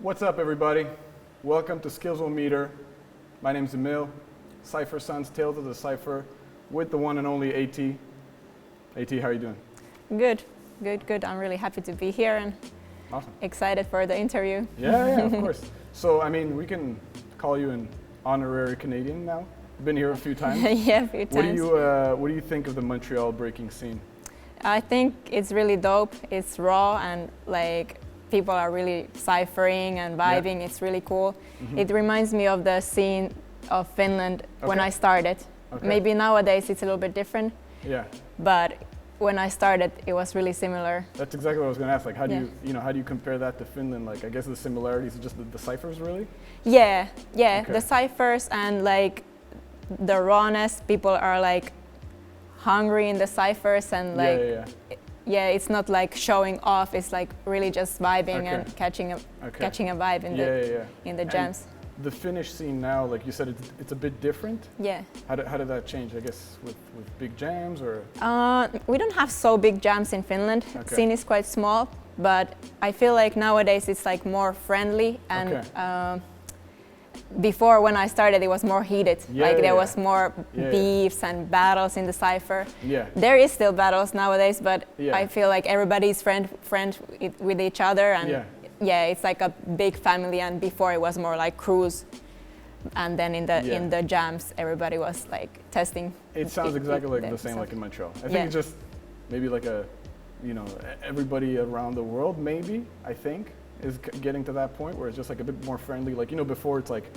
What's up, everybody? Welcome to Skillz O'Meter. My name's Emil, Cypher Sons, Tales of the Cypher, with the one and only AT. AT, how are you doing? Good. I'm really happy to be here and Awesome. excited for the interview. Yeah, of course. So, I mean, we can call you an honorary Canadian now. You've been here a few times. Yeah, a few times. What do you think of the Montreal breaking scene? I think it's really dope. It's raw and like people are really ciphering and vibing. Yeah. It's really cool. Mm-hmm. It reminds me of the scene of Finland when I started. Okay. Maybe nowadays it's a little bit different. Yeah. But when I started, it was really similar. That's exactly what I was going to ask. Like, how do how do you compare that to Finland? Like, I guess the similarities are just the ciphers, really. Yeah. Okay. The ciphers and like the rawness. People are like hungry in the ciphers and like. Yeah, it's not like showing off. It's like really just vibing and catching a vibe in the jams. And the Finnish scene now, like you said, it's a bit different. Yeah. How did that change? I guess with big jams or. We don't have so big jams in Finland. Okay. Scene is quite small, but I feel like nowadays it's like more friendly and. Before when I started, it was more heated. There was more beefs and battles in the cipher. Yeah. There is still battles nowadays, but I feel like everybody's friend with each other, and it's like a big family. And before it was more like crews, and then in the jams, everybody was like testing. It sounds exactly like the same like in Montreal. I think it's just maybe like a, everybody around the world maybe, I think, is getting to that point where it's just like a bit more friendly. Like, before it's like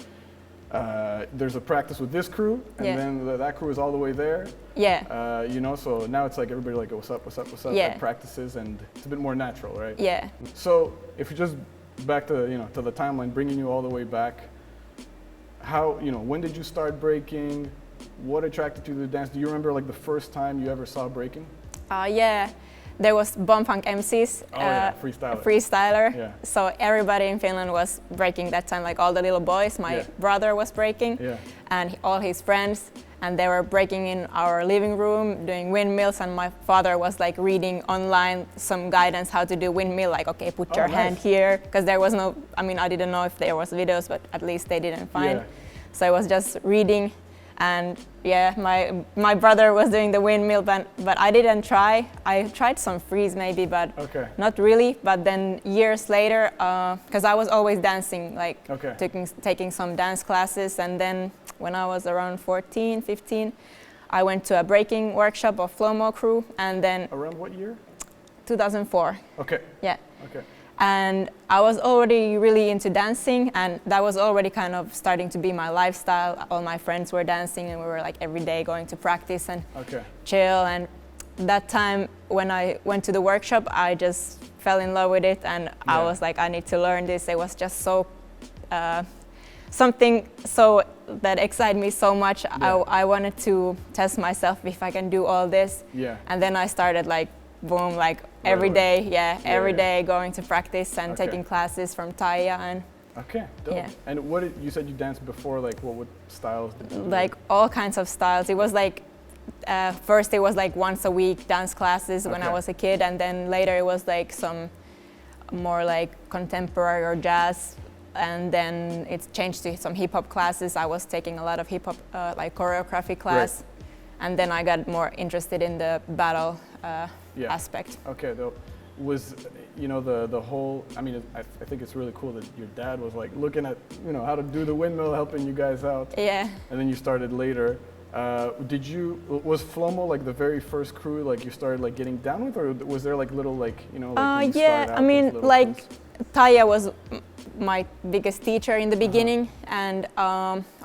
there's a practice with this crew and then that crew is all the way there. Yeah. So now it's like everybody like, what's up, like practices, and it's a bit more natural, right? Yeah. So if you just back to, to the timeline, bringing you all the way back, how, when did you start breaking? What attracted you to the dance? Do you remember like the first time you ever saw breaking? Yeah. There was Bombfunk MCs, freestyler. Yeah. So everybody in Finland was breaking that time, like all the little boys. My brother was breaking, and all his friends, and they were breaking in our living room, doing windmills, and my father was like reading online some guidance how to do windmill, like, okay, put your hand here, because there was no, I didn't know if there was videos, but at least they didn't find. Yeah. So I was just reading. And my brother was doing the windmill, but I didn't try. I tried some freeze maybe, but not really. But then years later, because I was always dancing, like taking some dance classes. And then when I was around 14, 15, I went to a breaking workshop of Flomo crew. And then around what year? 2004. Okay. Yeah. Okay. And I was already really into dancing, and that was already kind of starting to be my lifestyle. All my friends were dancing, and we were like every day going to practice and chill. And that time when I went to the workshop, I just fell in love with it, and I was like, I need to learn this. It was just so something so that excited me so much. I wanted to test myself if I can do all this. Yeah. And then I started like boom, like every day, every day going to practice and taking classes from Taya and. Okay, dope. Yeah. And you said you danced before, like what styles did you do? Like all kinds of styles. It was like, first it was like once a week dance classes when I was a kid, and then later it was like some more like contemporary or jazz, and then it changed to some hip hop classes. I was taking a lot of hip hop like choreography class, and then I got more interested in the battle aspect. Okay, though, was the whole? I think it's really cool that your dad was like looking at how to do the windmill, helping you guys out. Yeah. And then you started later. Was Flomo like the very first crew like you started like getting down with, or was there like little like like Taya was my biggest teacher in the beginning, and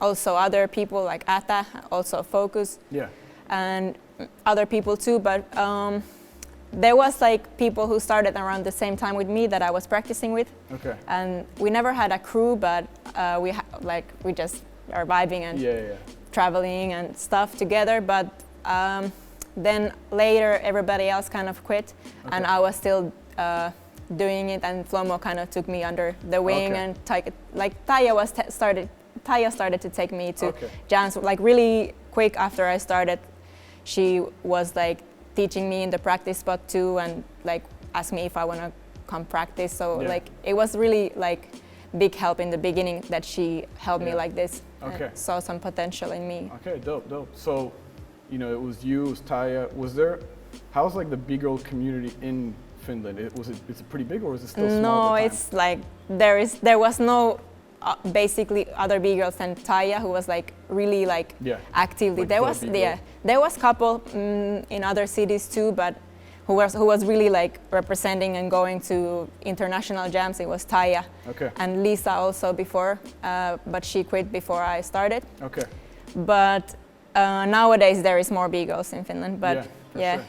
also other people like Ata, also Focus. Yeah. And other people too, but there was like people who started around the same time with me that I was practicing with. Okay. And we never had a crew, but we just are vibing and traveling and stuff together. But then later everybody else kind of quit, and I was still doing it, and Flomo kind of took me under the wing, and Taya started to take me to jams like really quick after I started. She was like teaching me in the practice spot too, and like asked me if I want to come practice. So like it was really like big help in the beginning that she helped me like this. Okay. And saw some potential in me. Okay, dope. So, you know, it was you, it was Taya. How's like the B-girl community in Finland? Is it pretty big, or is it still small? No, it's like there was no basically other B-girls than Taya, who was like really like actively. Like there was couple in other cities too, but who was really like representing and going to international jams. It was Taya. Okay. And Lisa also before, but she quit before I started. Okay. But nowadays there is more B-girls in Finland. But yeah.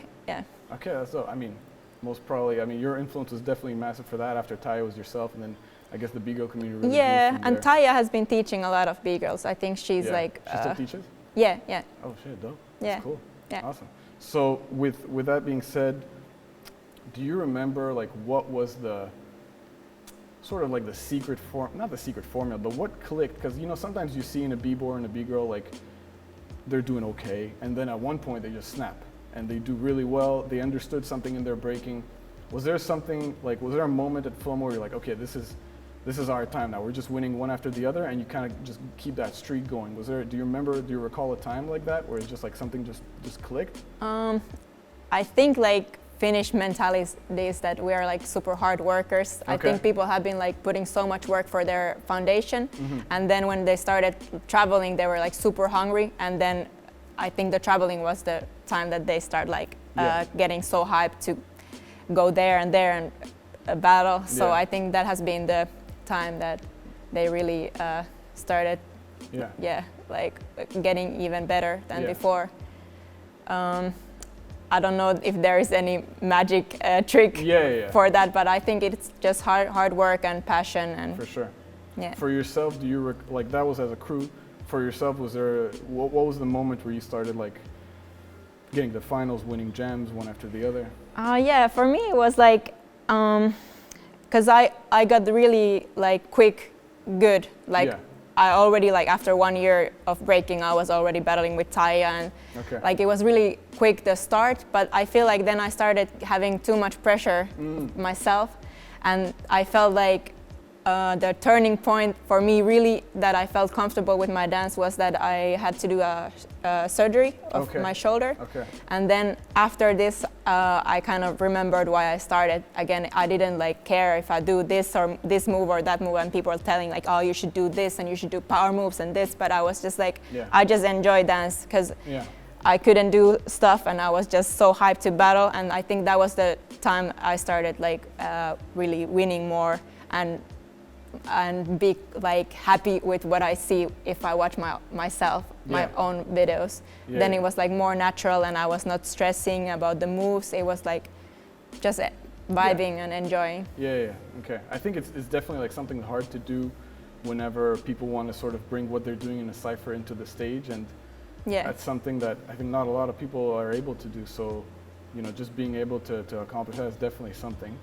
Okay, that's dope. I mean, most probably. I mean, your influence was definitely massive for that. After Taya was yourself, and then I guess the B-girl community really grew from and there. Taya has been teaching a lot of B-girls. I think she's like... She still teaches? Yeah. Oh shit, dope. Yeah. That's cool. Yeah. Awesome. So with that being said, do you remember like what was the sort of like the secret not the secret formula, but what clicked? Because you know, sometimes you see in a B-boy and a B-girl like they're doing okay, and then at one point they just snap and they do really well. They understood something in their breaking. Was there a moment at film where you're like, okay, this is our time now. We're just winning one after the other, and you kind of just keep that streak going. Do you recall a time like that where it's just like something just clicked? I think like Finnish mentality is that we are like super hard workers. Okay. I think people have been like putting so much work for their foundation, and then when they started traveling, they were like super hungry, and then I think the traveling was the time that they start like getting so hyped to go there and battle. So I think that has been the time that they really started like getting even better than before. I don't know if there is any magic trick for that, but I think it's just hard work and passion. And for sure. Yeah. For yourself, do you like that was as a crew? For yourself, was there what was the moment where you started like getting the finals, winning jams one after the other? For me it was like because I got really like quick good, like I already like after 1 year of breaking I was already battling with Taya, and like it was really quick the start, but I feel like then I started having too much pressure myself, and I felt like the turning point for me really that I felt comfortable with my dance was that I had to do a surgery of my shoulder. And then after this I kind of remembered why I started. Again, I didn't like care if I do this or this move or that move, and people were telling like, oh, you should do this and you should do power moves and this, but I was just like, I just enjoy dance because I couldn't do stuff and I was just so hyped to battle, and I think that was the time I started like really winning more and be like happy with what I see if I watch my own videos. Then it was like more natural, and I was not stressing about the moves. It was like just vibing and enjoying. Okay. I think it's definitely like something hard to do whenever people want to sort of bring what they're doing in a cypher into the stage, and that's something that I think not a lot of people are able to do. So, you know, just being able to accomplish that is definitely something.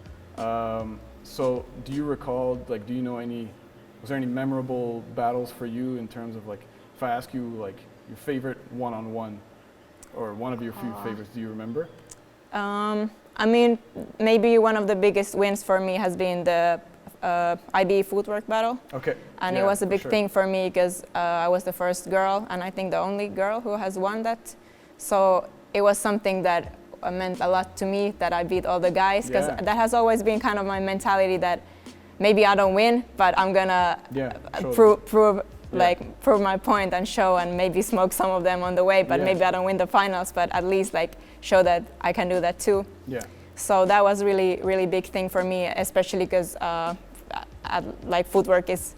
So do you recall, like, was there any memorable battles for you in terms of like, if I ask you like your favorite one-on-one or one of your few favorites, do you remember? I mean, maybe one of the biggest wins for me has been the IB footwork battle. And it was a big thing for me because I was the first girl, and I think the only girl who has won that. So it was something that meant a lot to me, that I beat all the guys, because that has always been kind of my mentality, that maybe I don't win, but I'm gonna prove my point and show, and maybe smoke some of them on the way, but maybe I don't win the finals, but at least like show that I can do that too. So that was really big thing for me, especially because like footwork is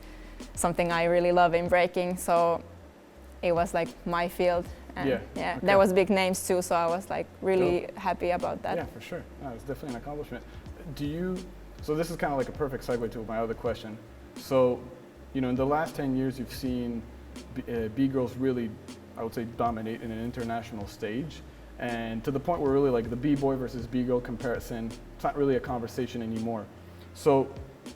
something I really love in breaking, so it was like my field. And there was big names too, so I was like really happy about that. Yeah, for sure. No, it's definitely an accomplishment. So this is kind of like a perfect segue to my other question. So, you know, in the last 10 years, you've seen B-girls really, I would say, dominate in an international stage, and to the point where really like the B-boy versus B-girl comparison, it's not really a conversation anymore. So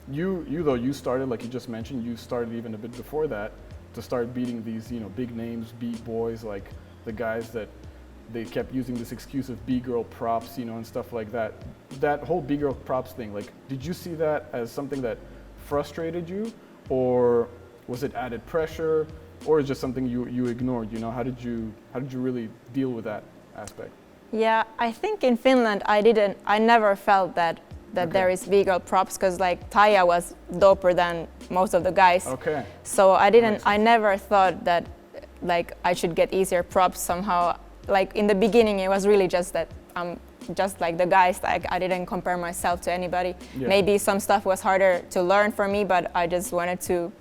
you started, like you just mentioned, you started even a bit before that to start beating these, you know, big names, B-boys, like the guys that they kept using this excuse of B-girl props, you know, and stuff like that. That whole B-girl props thing, like, did you see that as something that frustrated you, or was it added pressure, or is it just something you ignored? You know, how did you really deal with that aspect? Yeah, I think in Finland I never felt that Okay. there is B-girl props, because like Taija was doper than most of the guys. Okay. So I never thought that like I should get easier props somehow. Like in the beginning it was really just that I'm just like the guys, like I didn't compare myself to anybody. Yeah. Maybe some stuff was harder to learn for me, but I just wanted to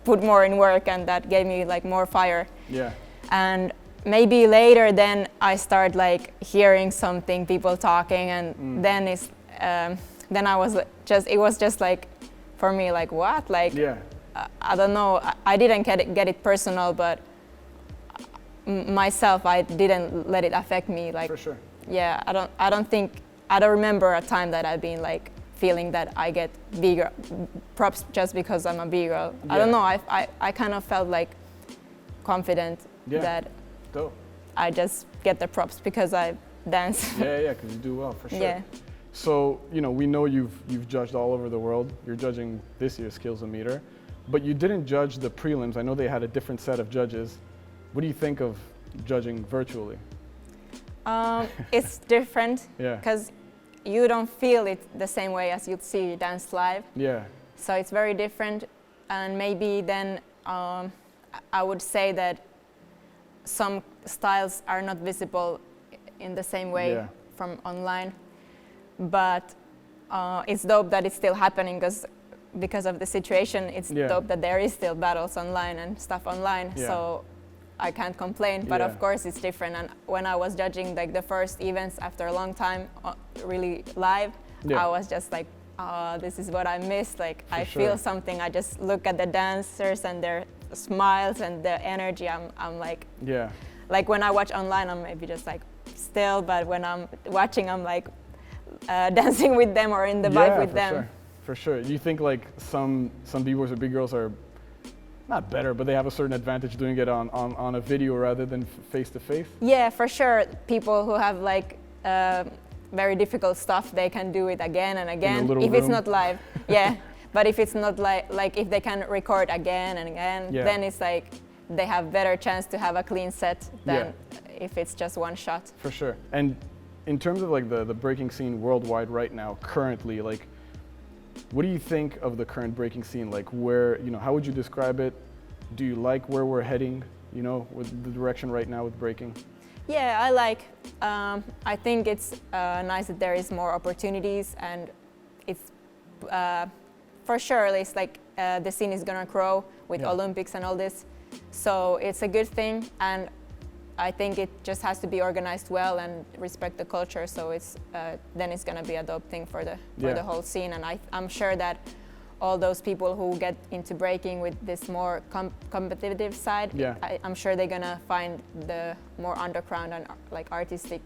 put more in work, and that gave me like more fire. Yeah. And maybe later then I start like hearing something, people talking, and then then I was just, it was just like for me like what, like yeah. I don't know, I didn't get it personal, but myself I didn't let it affect me, like for sure. Yeah, I don't remember a time that I've been like feeling that I get B-girl props just because I'm a B-girl. Yeah. I don't know, I kind of felt like confident that Dope. I just get the props because I dance. Yeah, because you do well, for sure. Yeah. So, you know, we know you've judged all over the world. You're judging this year's Skillz O'Meter, but you didn't judge the prelims. I know they had a different set of judges. What do you think of judging virtually? It's different, Yeah. because you don't feel it the same way as you'd see dance live. Yeah. So it's very different, and maybe then I would say that some styles are not visible in the same way from online, but it's dope that it's still happening, because of the situation. It's dope that there is still battles online and stuff online. So I can't complain, but of course it's different. And when I was judging like the first events after a long time, really live, I was just like, oh, this is what I missed. Like I feel something. I just look at the dancers and their smiles and the energy. I'm like, like when I watch online, I'm maybe just like still, but when I'm watching, I'm like dancing with them or in the vibe with them. For sure. Do you think like some B-boys or B-girls are not better, but they have a certain advantage doing it on a video rather than face to face? Yeah, for sure. People who have like very difficult stuff, they can do it again and again if it's not live. But if it's not like if they can record again and again, then it's like they have better chance to have a clean set than if it's just one shot. For sure. And in terms of like the breaking scene worldwide right now, currently, like what do you think of the current breaking scene? Like where, you know, how would you describe it? Do you like where we're heading, you know, with the direction right now with breaking? Yeah, I like. I think it's nice that there is more opportunities, and it's for sure it's like the scene is gonna grow with Olympics and all this. So it's a good thing, and I think it just has to be organized well and respect the culture. So it's then it's gonna be a dope thing for the whole scene, and I'm sure that all those people who get into breaking with this more competitive side, I'm sure they're gonna find the more underground and like artistic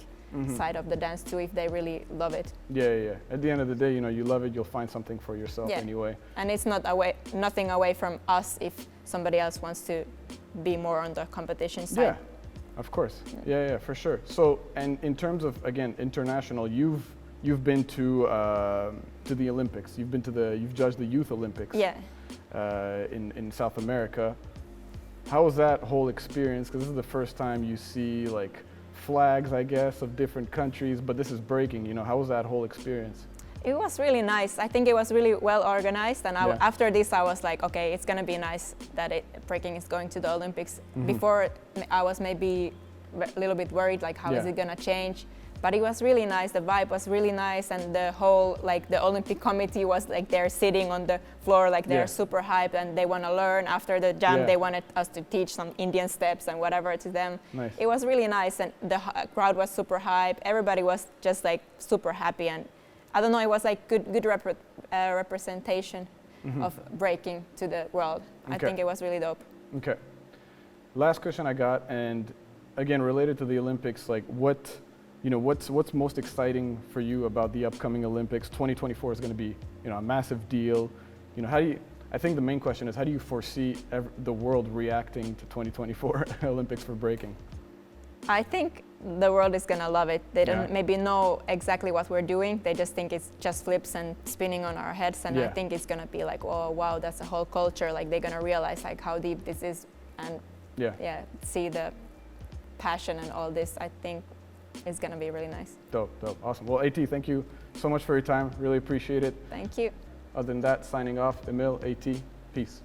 side of the dance too, if they really love it. Yeah. At the end of the day, you know, you love it, you'll find something for yourself anyway. And it's nothing away from us if somebody else wants to be more on the competition side. Yeah, of course. Yeah, for sure. So, and in terms of, again, international, you've been to the Olympics. You've judged the Youth Olympics. In South America. How was that whole experience? Because this is the first time you see like flags, I guess, of different countries, but this is breaking. You know, how was that whole experience? It was really nice. I think it was really well organized, and after this I was like, okay, it's gonna be nice that breaking is going to the Olympics. Before I was maybe a little bit worried, like how is it gonna change? But it was really nice, the vibe was really nice, and the whole, like the Olympic committee was like they're sitting on the floor, like they're super hyped and they want to learn. After the jam, they wanted us to teach some Indian steps and whatever to them. Nice. It was really nice, and the crowd was super hyped. Everybody was just like super happy, and I don't know, it was like good representation of breaking to the world. I think it was really dope. Okay. Last question I got, and again, related to the Olympics, like what's most exciting for you about the upcoming Olympics? 2024 is going to be, a massive deal. I think the main question is, how do you foresee the world reacting to 2024 Olympics for breaking? I think the world is gonna love it. They don't maybe know exactly what we're doing. They just think it's just flips and spinning on our heads. And I think it's gonna be like, oh wow, that's a whole culture. Like they're gonna realize like how deep this is, and see the passion and all this. I think is gonna be really nice. Dope, awesome. Well, AT, thank you so much for your time. Really appreciate it. Thank you. Other than that, signing off, Emil, AT, peace.